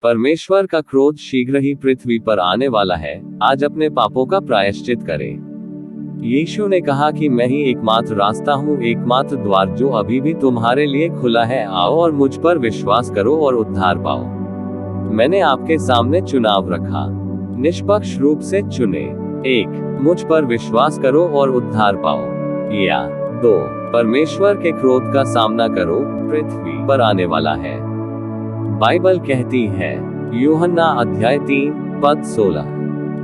परमेश्वर का क्रोध शीघ्र ही पृथ्वी पर आने वाला है। आज अपने पापों का प्रायश्चित करें। यीशु ने कहा कि मैं ही एकमात्र रास्ता हूँ, एकमात्र द्वार जो अभी भी तुम्हारे लिए खुला है। आओ और मुझ पर विश्वास करो और उद्धार पाओ। मैंने आपके सामने चुनाव रखा, निष्पक्ष रूप से चुने। 1. मुझ पर विश्वास करो और उद्धार पाओ। या 2. परमेश्वर के क्रोध का सामना करो, पृथ्वी पर आने वाला है। बाइबल कहती है, यूहन्ना अध्याय 3 पद 16,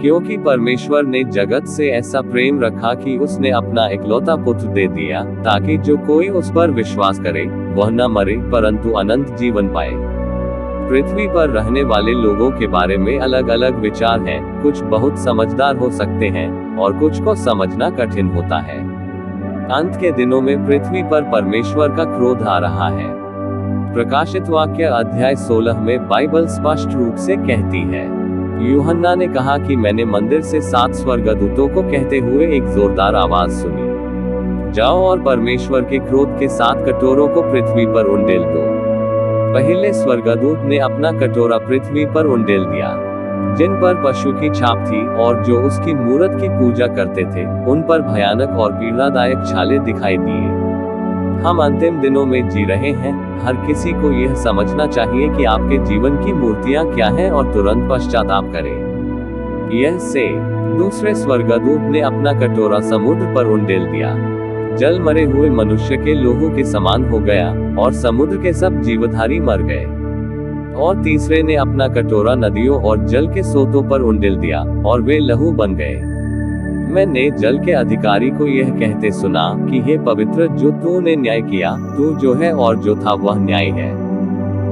क्योंकि परमेश्वर ने जगत से ऐसा प्रेम रखा कि उसने अपना इकलौता पुत्र दे दिया, ताकि जो कोई उस पर विश्वास करे वह न मरे परंतु अनंत जीवन पाए। पृथ्वी पर रहने वाले लोगों के बारे में अलग अलग विचार हैं। कुछ बहुत समझदार हो सकते हैं और कुछ को समझना कठिन होता है। अंत के दिनों में पृथ्वी पर परमेश्वर का क्रोध आ रहा है। प्रकाशित वाक्य अध्याय 16 में बाइबल स्पष्ट रूप से कहती है। यूहन्ना ने कहा कि मैंने मंदिर से 7 स्वर्गदूतों को कहते हुए एक जोरदार आवाज सुनी, जाओ और परमेश्वर के क्रोध के 7 कटोरों को पृथ्वी पर उंडेल दो। पहले स्वर्गदूत ने अपना कटोरा पृथ्वी पर उंडेल दिया। जिन पर पशु की छाप थी और जो उसकी मूरत की पूजा करते थे, उन पर भयानक और पीड़ादायक छाले दिखाई दिए। हम अंतिम दिनों में जी रहे हैं। हर किसी को यह समझना चाहिए कि आपके जीवन की मूर्तियां क्या हैं और तुरंत पश्चाताप करें। यह से दूसरे स्वर्गदूत ने अपना कटोरा समुद्र पर उंडेल दिया। जल मरे हुए मनुष्य के लोहू के समान हो गया और समुद्र के सब जीवधारी मर गए। और तीसरे ने अपना कटोरा नदियों और जल के सोतों पर उंडेल दिया और वे लहू बन गए। मैंने जल के अधिकारी को यह कहते सुना कि हे पवित्र, जो तूने न्याय किया, तू जो है और जो था वह न्याय है।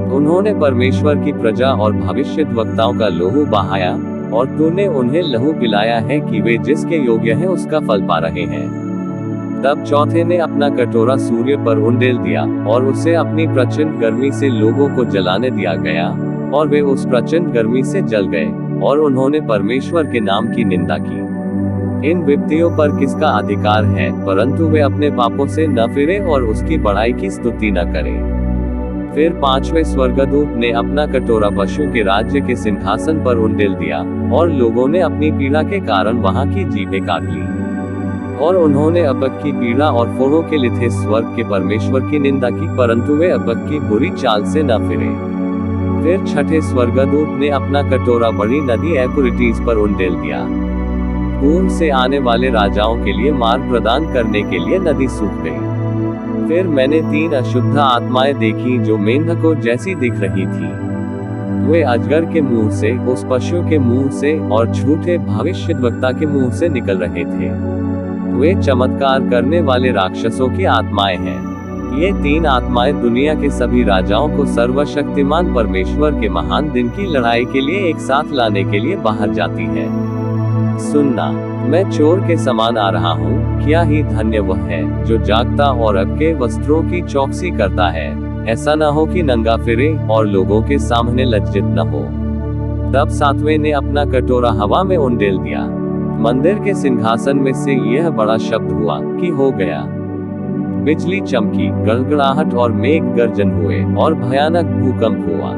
उन्होंने परमेश्वर की प्रजा और भविष्यद्वक्ताओं का लहू बहाया और तूने उन्हें लहू पिलाया है कि वे जिसके योग्य हैं उसका फल पा रहे हैं। तब चौथे ने अपना कटोरा सूर्य पर उंडेल दिया और उसे अपनी प्रचंड गर्मी से लोगों को जलाने दिया गया और वे उस प्रचंड गर्मी से जल गए और उन्होंने परमेश्वर के नाम की निंदा की। इन विपत्तियों पर किसका अधिकार है, परंतु वे अपने पापों से न फिरे और उसकी बड़ाई की स्तुति न करें। फिर 5वें स्वर्गदूत ने अपना कटोरा पशु के राज्य के सिंहासन पर उंडेल दिया और लोगों ने अपनी पीड़ा के कारण वहां की जीभें काट ली और उन्होंने अपक की पीड़ा और फोड़ों के लिथे स्वर्ग के परमेश्वर की निंदा की, परंतु वे अपक की बुरी चाल से न फिरे। फिर 6ठे स्वर्गदूत ने अपना कटोरा बड़ी नदी यूफ्रेटिस पर उंडेल दिया। पूर्व से आने वाले राजाओं के लिए मार्ग प्रदान करने के लिए नदी सूख गई। फिर मैंने 3 अशुद्ध आत्माएं देखी जो मेंढकों जैसी दिख रही थी। वे अजगर के मुंह से, उस पशु के मुंह से और झूठे भविष्यद्वक्ता के मुंह से निकल रहे थे। वे चमत्कार करने वाले राक्षसों की आत्माएं हैं। ये 3 आत्माएं दुनिया के सभी राजाओं को सर्वशक्तिमान परमेश्वर के महान दिन की लड़ाई के लिए एक साथ लाने के लिए बाहर जाती है। सुनना, मैं चोर के समान आ रहा हूँ। क्या ही धन्य वह है जो जागता और आपके वस्त्रों की चौकसी करता है, ऐसा न हो कि नंगा फिरे और लोगों के सामने लज्जित न हो। तब 7वें ने अपना कटोरा हवा में उंडेल दिया। मंदिर के सिंहासन में से यह बड़ा शब्द हुआ कि हो गया। बिजली चमकी, गड़गड़ाहट और मेघ गर्जन हुए और भयानक भूकंप हुआ।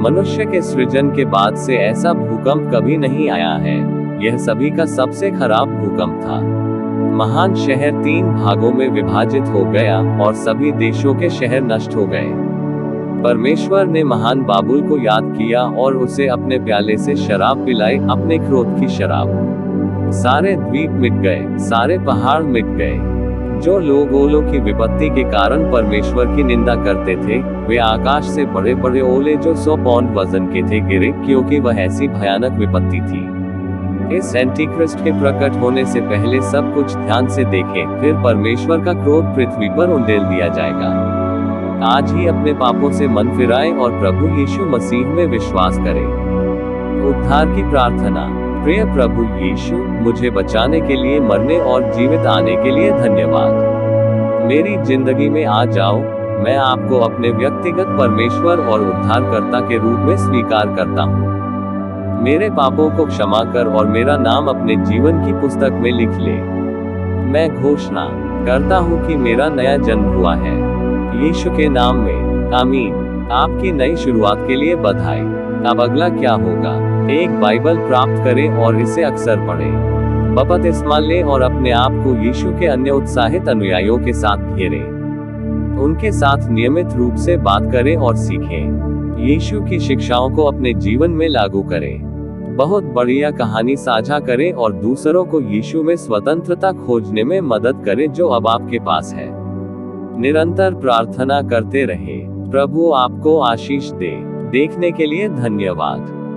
मनुष्य के सृजन के बाद से ऐसा भूकंप कभी नहीं आया है। यह सभी का सबसे खराब भूकंप था। महान शहर 3 भागों में विभाजित हो गया और सभी देशों के शहर नष्ट हो गए। परमेश्वर ने महान बाबुल को याद किया और उसे अपने प्याले से शराब पिलाई, अपने क्रोध की शराब। सारे द्वीप मिट गए, सारे पहाड़ मिट गए। जो लोग ओलों की विपत्ति के कारण परमेश्वर की निंदा करते थे, वे आकाश से बड़े बड़े ओले जो 100 पौंड वजन के थे गिरे, क्योंकि वह ऐसी भयानक विपत्ति थी। इस एंटीक्रिस्ट के प्रकट होने से पहले सब कुछ ध्यान से देखें, फिर परमेश्वर का क्रोध पृथ्वी पर उंडेल दिया जाएगा। आज ही अपने पापों से मन फिराएं और प्रभु यीशु मसीह में विश्वास करें। उद्धार की प्रार्थना। प्रिय प्रभु यीशु, मुझे बचाने के लिए, मरने और जीवित आने के लिए धन्यवाद। मेरी जिंदगी में आ जाओ। मैं आपको अपने व्यक्तिगत परमेश्वर और उद्धारकर्ता के रूप में स्वीकार करता हूँ। मेरे पापों को क्षमा कर और मेरा नाम अपने जीवन की पुस्तक में लिख ले। मैं घोषणा करता हूँ कि मेरा नया जन्म हुआ है। यीशु के नाम में, आमीन। आपकी नई शुरुआत के लिए बधाई। अब अगला क्या होगा? एक बाइबल प्राप्त करें और इसे अक्सर पढ़ें। बपतिस्मा लें और अपने आप को यीशु के अन्य उत्साहित अनुयायियों के साथ घेरें। उनके साथ नियमित रूप से बात करें और सीखें। यीशु की शिक्षाओं को अपने जीवन में लागू करें। बहुत बढ़िया कहानी साझा करें और दूसरों को यीशु में स्वतंत्रता खोजने में मदद करें जो अब आपके पास है। निरंतर प्रार्थना करते रहें। प्रभु आपको आशीष दे। देखने के लिए धन्यवाद।